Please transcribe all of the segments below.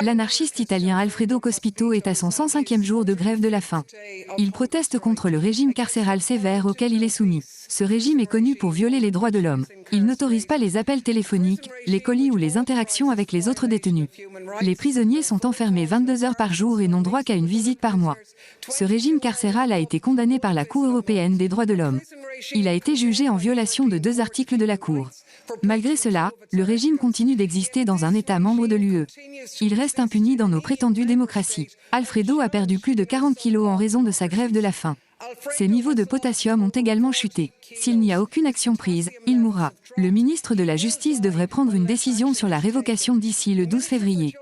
L'anarchiste italien Alfredo Cospito est à son 105e jour de grève de la faim. Il proteste contre le régime carcéral sévère auquel il est soumis. Ce régime est connu pour violer les droits de l'homme. Il n'autorise pas les appels téléphoniques, les colis ou les interactions avec les autres détenus. Les prisonniers sont enfermés 22 heures par jour et n'ont droit qu'à une visite par mois. Ce régime carcéral a été condamné par la Cour européenne des droits de l'homme. Il a été jugé en violation de 2 articles de la Cour. Malgré cela, le régime continue d'exister dans un État membre de l'UE. Il reste impuni dans nos prétendues démocraties. Alfredo a perdu plus de 40 kilos en raison de sa grève de la faim. Ses niveaux de potassium ont également chuté. S'il n'y a aucune action prise, il mourra. Le ministre de la Justice devrait prendre une décision sur la révocation d'ici le 12 février.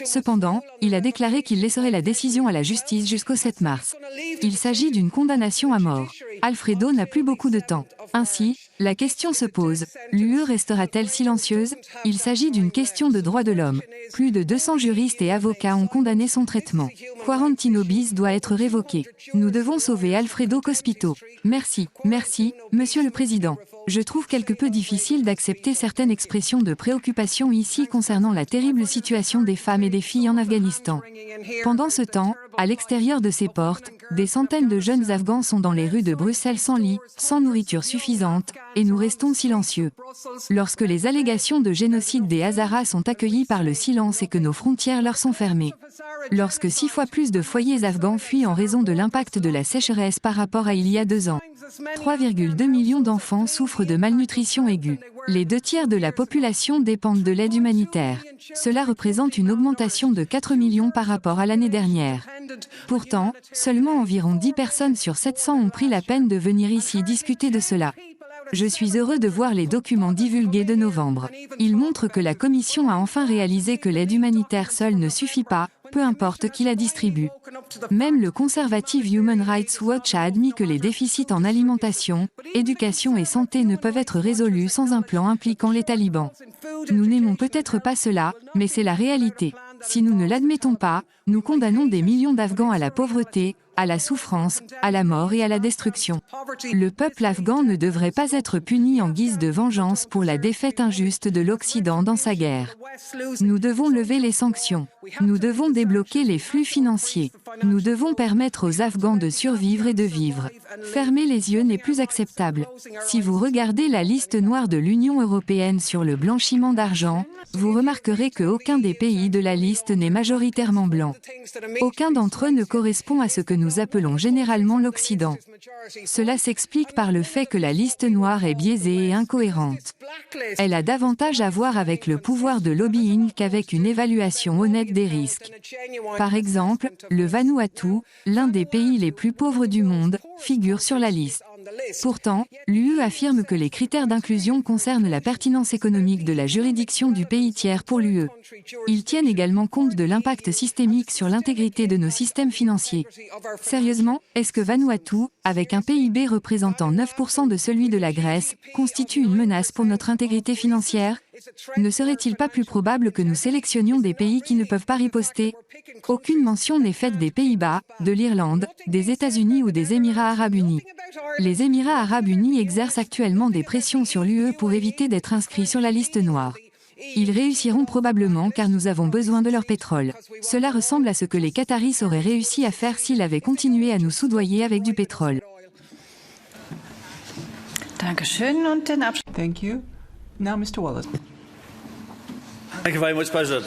Cependant, il a déclaré qu'il laisserait la décision à la justice jusqu'au 7 mars. Il s'agit d'une condamnation à mort. Alfredo n'a plus beaucoup de temps. Ainsi, la question se pose, l'UE restera-t-elle silencieuse? Il s'agit d'une question de droits de l'homme. Plus de 200 juristes et avocats ont condamné son traitement. Quarantino bis doit être révoqué. Nous devons sauver Alfredo Cospito. Merci, Monsieur le Président. Je trouve quelque peu difficile d'accepter certaines expressions de préoccupation ici concernant la terrible situation des femmes et des filles en Afghanistan. Pendant ce temps, à l'extérieur de ces portes, des centaines de jeunes Afghans sont dans les rues de Bruxelles sans lit, sans nourriture suffisante, et nous restons silencieux. Lorsque les allégations de génocide des Hazaras sont accueillies par le silence et que nos frontières leur sont fermées. Lorsque 6 fois plus de foyers afghans fuient en raison de l'impact de la sécheresse par rapport à il y a 2 ans. 3,2 millions d'enfants souffrent de malnutrition aiguë. Les 2/3 de la population dépendent de l'aide humanitaire. Cela représente une augmentation de 4 millions par rapport à l'année dernière. Pourtant, seulement environ 10 personnes sur 700 ont pris la peine de venir ici discuter de cela. Je suis heureux de voir les documents divulgués de novembre. Ils montrent que la Commission a enfin réalisé que l'aide humanitaire seule ne suffit pas, peu importe qui la distribue. Même le conservative Human Rights Watch a admis que les déficits en alimentation, éducation et santé ne peuvent être résolus sans un plan impliquant les talibans. Nous n'aimons peut-être pas cela, mais c'est la réalité. Si nous ne l'admettons pas, nous condamnons des millions d'Afghans à la pauvreté, à la souffrance, à la mort et à la destruction. Le peuple afghan ne devrait pas être puni en guise de vengeance pour la défaite injuste de l'Occident dans sa guerre. Nous devons lever les sanctions. Nous devons débloquer les flux financiers. Nous devons permettre aux Afghans de survivre et de vivre. Fermer les yeux n'est plus acceptable. Si vous regardez la liste noire de l'Union européenne sur le blanchiment d'argent, vous remarquerez qu'aucun des pays de la liste n'est majoritairement blanc. Aucun d'entre eux ne correspond à ce que nous appelons généralement l'Occident. Cela s'explique par le fait que la liste noire est biaisée et incohérente. Elle a davantage à voir avec le pouvoir de lobbying qu'avec une évaluation honnête des risques. Par exemple, le Vanuatu, l'un des pays les plus pauvres du monde, figure sur la liste. Pourtant, l'UE affirme que les critères d'inclusion concernent la pertinence économique de la juridiction du pays tiers pour l'UE. Ils tiennent également compte de l'impact systémique sur l'intégrité de nos systèmes financiers. Sérieusement, est-ce que Vanuatu, avec un PIB représentant 9% de celui de la Grèce, constitue une menace pour notre intégrité financière? Ne serait-il pas plus probable que nous sélectionnions des pays qui ne peuvent pas riposter? Aucune mention n'est faite des Pays-Bas, de l'Irlande, des États-Unis ou des Émirats arabes unis. Les Émirats arabes unis exercent actuellement des pressions sur l'UE pour éviter d'être inscrits sur la liste noire. Ils réussiront probablement car nous avons besoin de leur pétrole. Cela ressemble à ce que les Qataris auraient réussi à faire s'ils avaient continué à nous soudoyer avec du pétrole. Thank you. Now, Mr. Wallace. Thank you very much, President.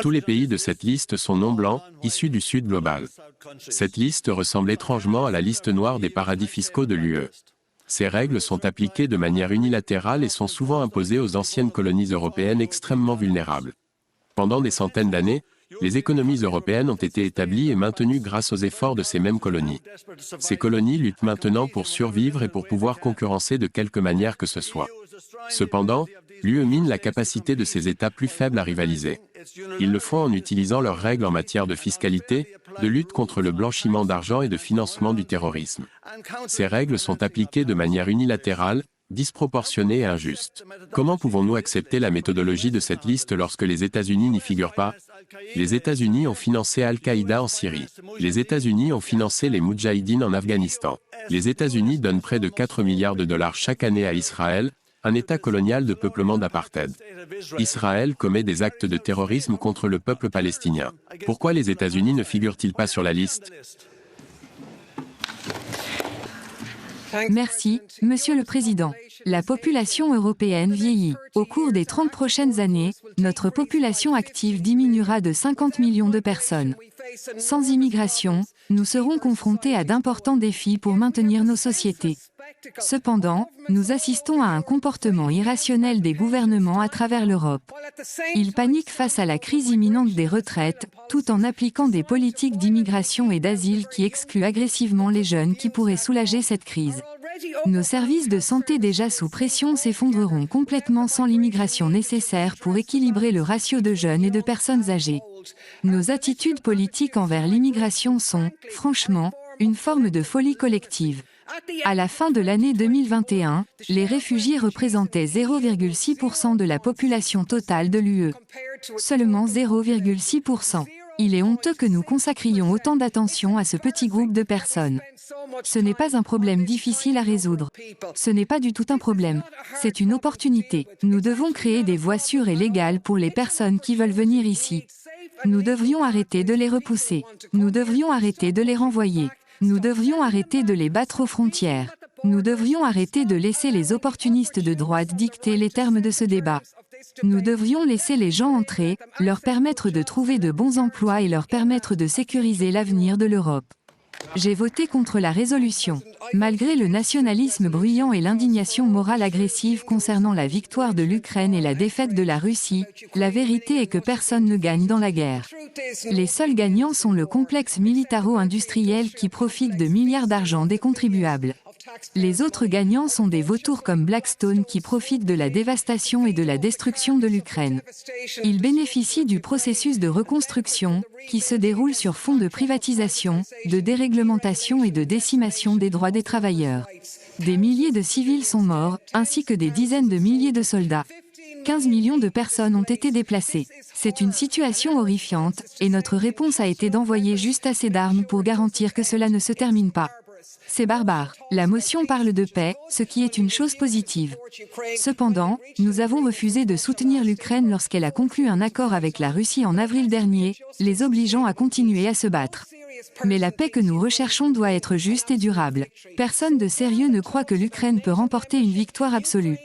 Tous les pays de cette liste sont non blancs, issus du Sud global. Cette liste ressemble étrangement à la liste noire des paradis fiscaux de l'UE. Ces règles sont appliquées de manière unilatérale et sont souvent imposées aux anciennes colonies européennes extrêmement vulnérables. Pendant des centaines d'années, les économies européennes ont été établies et maintenues grâce aux efforts de ces mêmes colonies. Ces colonies luttent maintenant pour survivre et pour pouvoir concurrencer de quelque manière que ce soit. Cependant, l'UE mine la capacité de ces États plus faibles à rivaliser. Ils le font en utilisant leurs règles en matière de fiscalité, de lutte contre le blanchiment d'argent et de financement du terrorisme. Ces règles sont appliquées de manière unilatérale, disproportionnée et injuste. Comment pouvons-nous accepter la méthodologie de cette liste lorsque les États-Unis n'y figurent pas? Les États-Unis ont financé Al-Qaïda en Syrie. Les États-Unis ont financé les Moudjahidines en Afghanistan. Les États-Unis donnent près de 4 milliards de dollars chaque année à Israël, un État colonial de peuplement d'apartheid. Israël commet des actes de terrorisme contre le peuple palestinien. Pourquoi les États-Unis ne figurent-ils pas sur la liste? Merci, Monsieur le Président. La population européenne vieillit. Au cours des 30 prochaines années, notre population active diminuera de 50 millions de personnes. Sans immigration, nous serons confrontés à d'importants défis pour maintenir nos sociétés. Cependant, nous assistons à un comportement irrationnel des gouvernements à travers l'Europe. Ils paniquent face à la crise imminente des retraites, tout en appliquant des politiques d'immigration et d'asile qui excluent agressivement les jeunes qui pourraient soulager cette crise. Nos services de santé déjà sous pression s'effondreront complètement sans l'immigration nécessaire pour équilibrer le ratio de jeunes et de personnes âgées. Nos attitudes politiques envers l'immigration sont, franchement, une forme de folie collective. À la fin de l'année 2021, les réfugiés représentaient 0,6% de la population totale de l'UE. Seulement 0,6%. Il est honteux que nous consacrions autant d'attention à ce petit groupe de personnes. Ce n'est pas un problème difficile à résoudre. Ce n'est pas du tout un problème. C'est une opportunité. Nous devons créer des voies sûres et légales pour les personnes qui veulent venir ici. Nous devrions arrêter de les repousser. Nous devrions arrêter de les renvoyer. Nous devrions arrêter de les battre aux frontières. Nous devrions arrêter de laisser les opportunistes de droite dicter les termes de ce débat. Nous devrions laisser les gens entrer, leur permettre de trouver de bons emplois et leur permettre de sécuriser l'avenir de l'Europe. J'ai voté contre la résolution. Malgré le nationalisme bruyant et l'indignation morale agressive concernant la victoire de l'Ukraine et la défaite de la Russie, la vérité est que personne ne gagne dans la guerre. Les seuls gagnants sont le complexe militaro-industriel qui profite de milliards d'argent des contribuables. Les autres gagnants sont des vautours comme Blackstone qui profitent de la dévastation et de la destruction de l'Ukraine. Ils bénéficient du processus de reconstruction, qui se déroule sur fond de privatisation, de déréglementation et de décimation des droits des travailleurs. Des milliers de civils sont morts, ainsi que des dizaines de milliers de soldats. 15 millions de personnes ont été déplacées. C'est une situation horrifiante, et notre réponse a été d'envoyer juste assez d'armes pour garantir que cela ne se termine pas. C'est barbare. La motion parle de paix, ce qui est une chose positive. Cependant, nous avons refusé de soutenir l'Ukraine lorsqu'elle a conclu un accord avec la Russie en avril dernier, les obligeant à continuer à se battre. Mais la paix que nous recherchons doit être juste et durable. Personne de sérieux ne croit que l'Ukraine peut remporter une victoire absolue.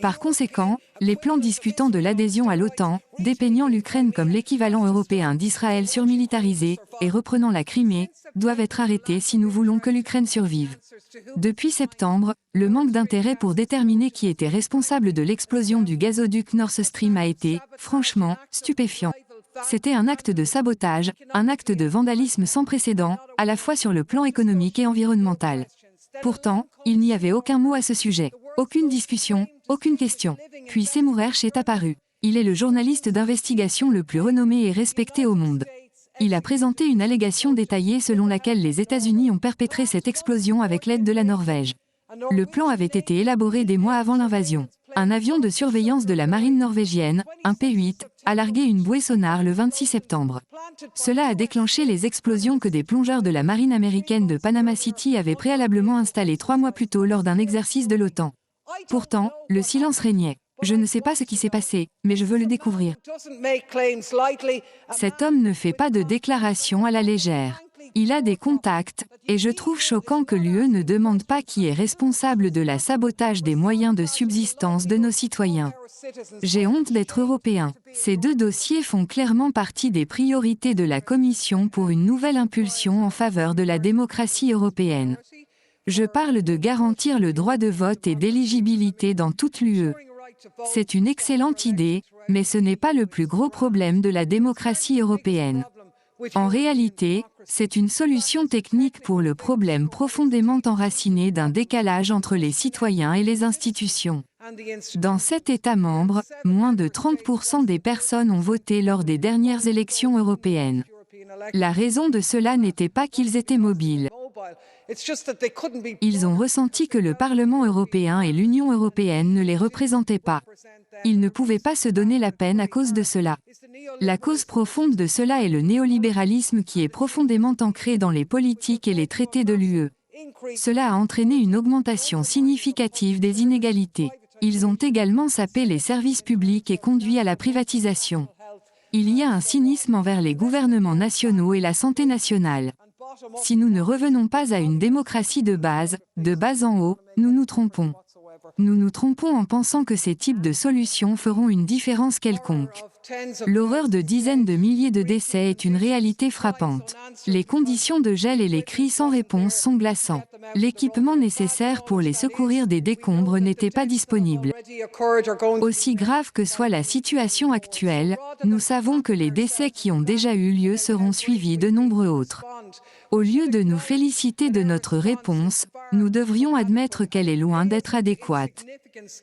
Par conséquent, les plans discutant de l'adhésion à l'OTAN, dépeignant l'Ukraine comme l'équivalent européen d'Israël surmilitarisé, et reprenant la Crimée, doivent être arrêtés si nous voulons que l'Ukraine survive. Depuis septembre, le manque d'intérêt pour déterminer qui était responsable de l'explosion du gazoduc Nord Stream a été, franchement, stupéfiant. C'était un acte de sabotage, un acte de vandalisme sans précédent, à la fois sur le plan économique et environnemental. Pourtant, il n'y avait aucun mot à ce sujet. Aucune discussion, aucune question. Puis Seymour Hersh est apparu. Il est le journaliste d'investigation le plus renommé et respecté au monde. Il a présenté une allégation détaillée selon laquelle les États-Unis ont perpétré cette explosion avec l'aide de la Norvège. Le plan avait été élaboré des mois avant l'invasion. Un avion de surveillance de la marine norvégienne, un P-8, a largué une bouée sonar le 26 septembre. Cela a déclenché les explosions que des plongeurs de la marine américaine de Panama City avaient préalablement installées 3 mois plus tôt lors d'un exercice de l'OTAN. Pourtant, le silence régnait. Je ne sais pas ce qui s'est passé, mais je veux le découvrir. Cet homme ne fait pas de déclaration à la légère. Il a des contacts, et je trouve choquant que l'UE ne demande pas qui est responsable de la sabotage des moyens de subsistance de nos citoyens. J'ai honte d'être européen. Ces deux dossiers font clairement partie des priorités de la Commission pour une nouvelle impulsion en faveur de la démocratie européenne. Je parle de garantir le droit de vote et d'éligibilité dans toute l'UE. C'est une excellente idée, mais ce n'est pas le plus gros problème de la démocratie européenne. En réalité, c'est une solution technique pour le problème profondément enraciné d'un décalage entre les citoyens et les institutions. Dans 7 États membres, moins de 30% des personnes ont voté lors des dernières élections européennes. La raison de cela n'était pas qu'ils étaient mobiles. Ils ont ressenti que le Parlement européen et l'Union européenne ne les représentaient pas. Ils ne pouvaient pas se donner la peine à cause de cela. La cause profonde de cela est le néolibéralisme qui est profondément ancré dans les politiques et les traités de l'UE. Cela a entraîné une augmentation significative des inégalités. Ils ont également sapé les services publics et conduit à la privatisation. Il y a un cynisme envers les gouvernements nationaux et la santé nationale. Si nous ne revenons pas à une démocratie de base en haut, nous nous trompons. Nous nous trompons en pensant que ces types de solutions feront une différence quelconque. L'horreur de dizaines de milliers de décès est une réalité frappante. Les conditions de gel et les cris sans réponse sont glaçants. L'équipement nécessaire pour les secourir des décombres n'était pas disponible. Aussi grave que soit la situation actuelle, nous savons que les décès qui ont déjà eu lieu seront suivis de nombreux autres. Au lieu de nous féliciter de notre réponse, nous devrions admettre qu'elle est loin d'être adéquate.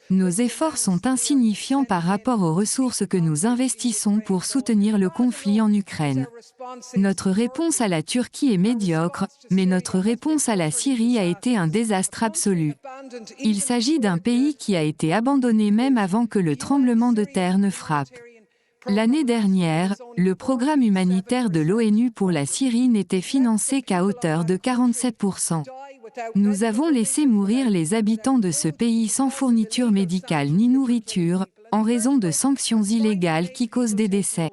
Nos efforts sont insignifiants par rapport aux ressources que nous investissons pour soutenir le conflit en Ukraine. Notre réponse à la Turquie est médiocre, mais notre réponse à la Syrie a été un désastre absolu. Il s'agit d'un pays qui a été abandonné même avant que le tremblement de terre ne frappe. L'année dernière, le programme humanitaire de l'ONU pour la Syrie n'était financé qu'à hauteur de 47%. Nous avons laissé mourir les habitants de ce pays sans fourniture médicale ni nourriture, en raison de sanctions illégales qui causent des décès.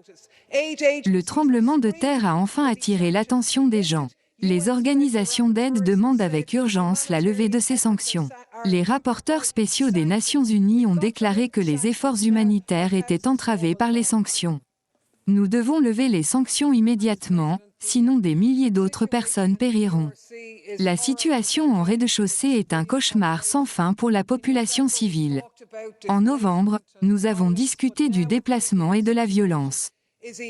Le tremblement de terre a enfin attiré l'attention des gens. Les organisations d'aide demandent avec urgence la levée de ces sanctions. Les rapporteurs spéciaux des Nations Unies ont déclaré que les efforts humanitaires étaient entravés par les sanctions. Nous devons lever les sanctions immédiatement, sinon des milliers d'autres personnes périront. La situation en rez-de-chaussée est un cauchemar sans fin pour la population civile. En novembre, nous avons discuté du déplacement et de la violence.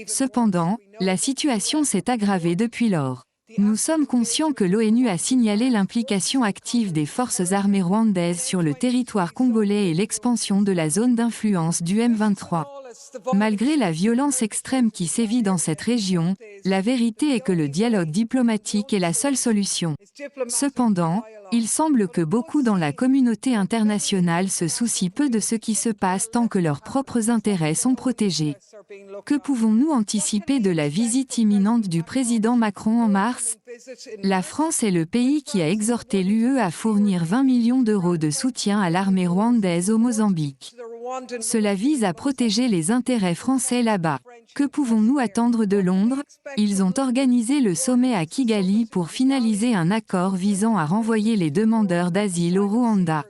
Cependant, la situation s'est aggravée depuis lors. Nous sommes conscients que l'ONU a signalé l'implication active des forces armées rwandaises sur le territoire congolais et l'expansion de la zone d'influence du M23. Malgré la violence extrême qui sévit dans cette région, la vérité est que le dialogue diplomatique est la seule solution. Cependant, il semble que beaucoup dans la communauté internationale se soucient peu de ce qui se passe tant que leurs propres intérêts sont protégés. Que pouvons-nous anticiper de la visite imminente du président Macron en mars? La France est le pays qui a exhorté l'UE à fournir 20 millions d'euros de soutien à l'armée rwandaise au Mozambique. Cela vise à protéger les intérêts français là-bas. Que pouvons-nous attendre de Londres? Ils ont organisé le sommet à Kigali pour finaliser un accord visant à renvoyer les demandeurs d'asile au Rwanda.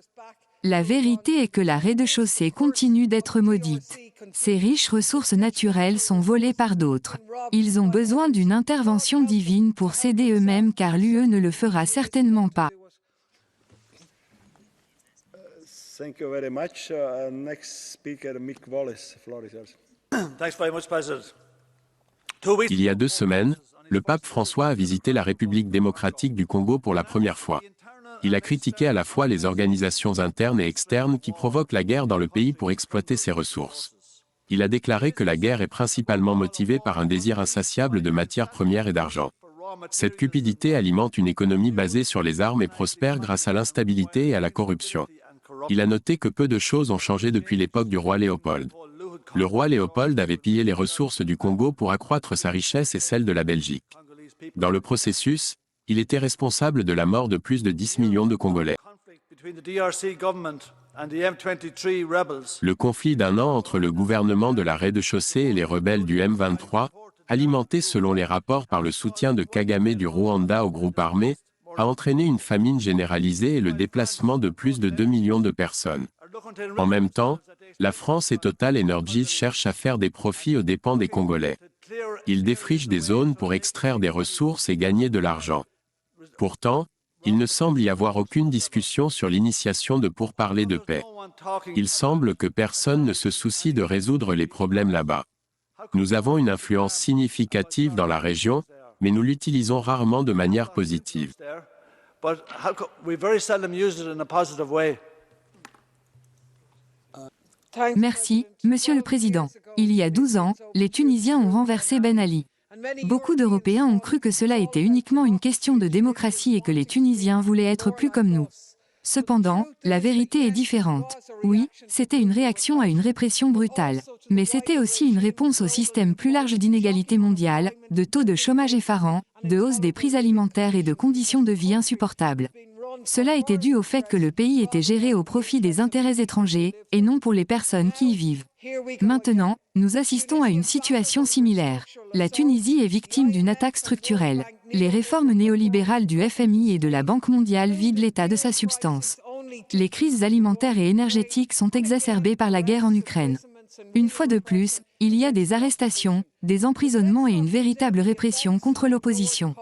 La vérité est que la rez-de-chaussée continue d'être maudite. Ces riches ressources naturelles sont volées par d'autres. Ils ont besoin d'une intervention divine pour s'aider eux-mêmes car l'UE ne le fera certainement pas. Thank you very much. Next speaker, Mick Wallace. Floor is yours. Thanks very much, President. Il y a 2 semaines, le pape François a visité la République démocratique du Congo pour la première fois. Il a critiqué à la fois les organisations internes et externes qui provoquent la guerre dans le pays pour exploiter ses ressources. Il a déclaré que la guerre est principalement motivée par un désir insatiable de matières premières et d'argent. Cette cupidité alimente une économie basée sur les armes et prospère grâce à l'instabilité et à la corruption. Il a noté que peu de choses ont changé depuis l'époque du roi Léopold. Le roi Léopold avait pillé les ressources du Congo pour accroître sa richesse et celle de la Belgique. Dans le processus, il était responsable de la mort de plus de 10 millions de Congolais. Le conflit d'1 an entre le gouvernement de la rez-de-chaussée et les rebelles du M23, alimenté selon les rapports par le soutien de Kagame du Rwanda au groupe armé, a entraîné une famine généralisée et le déplacement de plus de 2 millions de personnes. En même temps, la France et Total Energies cherchent à faire des profits aux dépens des Congolais. Ils défrichent des zones pour extraire des ressources et gagner de l'argent. Pourtant, il ne semble y avoir aucune discussion sur l'initiation de pourparlers de paix. Il semble que personne ne se soucie de résoudre les problèmes là-bas. Nous avons une influence significative dans la région, mais nous l'utilisons rarement de manière positive. Merci, Monsieur le Président. Il y a 12 ans, les Tunisiens ont renversé Ben Ali. Beaucoup d'Européens ont cru que cela était uniquement une question de démocratie et que les Tunisiens voulaient être plus comme nous. Cependant, la vérité est différente. Oui, c'était une réaction à une répression brutale. Mais c'était aussi une réponse au système plus large d'inégalité mondiale, de taux de chômage effarants, de hausse des prix alimentaires et de conditions de vie insupportables. Cela était dû au fait que le pays était géré au profit des intérêts étrangers, et non pour les personnes qui y vivent. Maintenant, nous assistons à une situation similaire. La Tunisie est victime d'une attaque structurelle. Les réformes néolibérales du FMI et de la Banque mondiale vident l'État de sa substance. Les crises alimentaires et énergétiques sont exacerbées par la guerre en Ukraine. Une fois de plus, il y a des arrestations, des emprisonnements et une véritable répression contre l'opposition.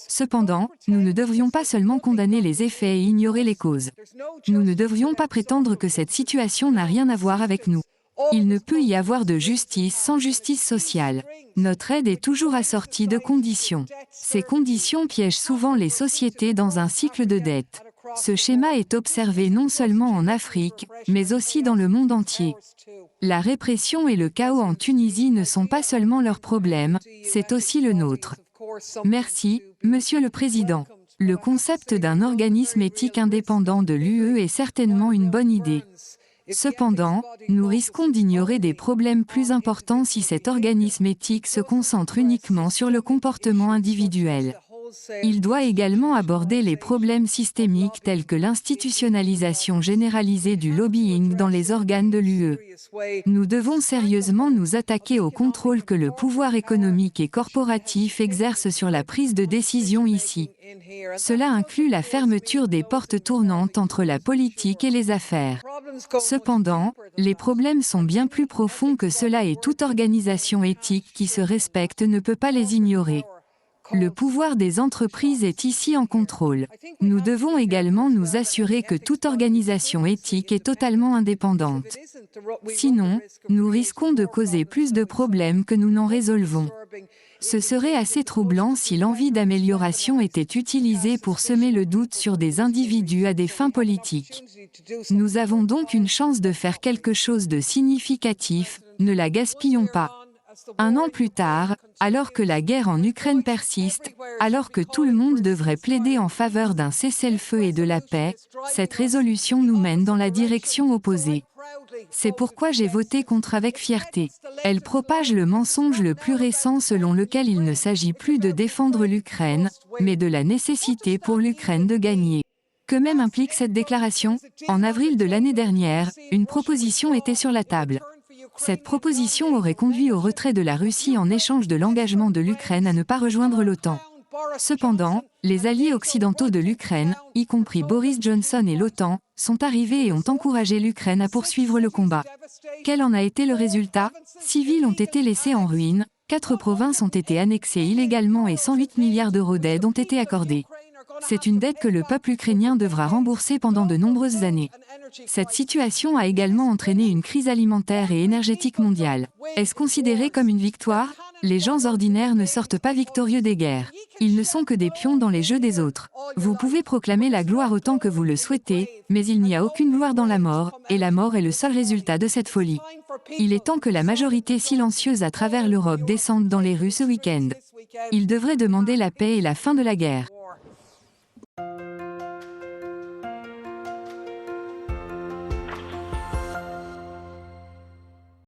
Cependant, nous ne devrions pas seulement condamner les effets et ignorer les causes. Nous ne devrions pas prétendre que cette situation n'a rien à voir avec nous. Il ne peut y avoir de justice sans justice sociale. Notre aide est toujours assortie de conditions. Ces conditions piègent souvent les sociétés dans un cycle de dette. Ce schéma est observé non seulement en Afrique, mais aussi dans le monde entier. La répression et le chaos en Tunisie ne sont pas seulement leur problème, c'est aussi le nôtre. Merci, Monsieur le Président. Le concept d'un organisme éthique indépendant de l'UE est certainement une bonne idée. Cependant, nous risquons d'ignorer des problèmes plus importants si cet organisme éthique se concentre uniquement sur le comportement individuel. Il doit également aborder les problèmes systémiques tels que l'institutionnalisation généralisée du lobbying dans les organes de l'UE. Nous devons sérieusement nous attaquer au contrôle que le pouvoir économique et corporatif exerce sur la prise de décision ici. Cela inclut la fermeture des portes tournantes entre la politique et les affaires. Cependant, les problèmes sont bien plus profonds que cela et toute organisation éthique qui se respecte ne peut pas les ignorer. Le pouvoir des entreprises est ici en contrôle. Nous devons également nous assurer que toute organisation éthique est totalement indépendante. Sinon, nous risquons de causer plus de problèmes que nous n'en résolvons. Ce serait assez troublant si l'envie d'amélioration était utilisée pour semer le doute sur des individus à des fins politiques. Nous avons donc une chance de faire quelque chose de significatif, ne la gaspillons pas. Un an plus tard, alors que la guerre en Ukraine persiste, alors que tout le monde devrait plaider en faveur d'un cessez-le-feu et de la paix, cette résolution nous mène dans la direction opposée. C'est pourquoi j'ai voté contre avec fierté. Elle propage le mensonge le plus récent selon lequel il ne s'agit plus de défendre l'Ukraine, mais de la nécessité pour l'Ukraine de gagner. Que même implique cette déclaration ? En avril de l'année dernière, une proposition était sur la table. Cette proposition aurait conduit au retrait de la Russie en échange de l'engagement de l'Ukraine à ne pas rejoindre l'OTAN. Cependant, les alliés occidentaux de l'Ukraine, y compris Boris Johnson et l'OTAN, sont arrivés et ont encouragé l'Ukraine à poursuivre le combat. Quel en a été le résultat ? 6 villes ont été laissées en ruine, 4 provinces ont été annexées illégalement et 108 milliards d'euros d'aide ont été accordés. C'est une dette que le peuple ukrainien devra rembourser pendant de nombreuses années. Cette situation a également entraîné une crise alimentaire et énergétique mondiale. Est-ce considéré comme une victoire ? Les gens ordinaires ne sortent pas victorieux des guerres. Ils ne sont que des pions dans les jeux des autres. Vous pouvez proclamer la gloire autant que vous le souhaitez, mais il n'y a aucune gloire dans la mort, et la mort est le seul résultat de cette folie. Il est temps que la majorité silencieuse à travers l'Europe descende dans les rues ce week-end. Ils devraient demander la paix et la fin de la guerre.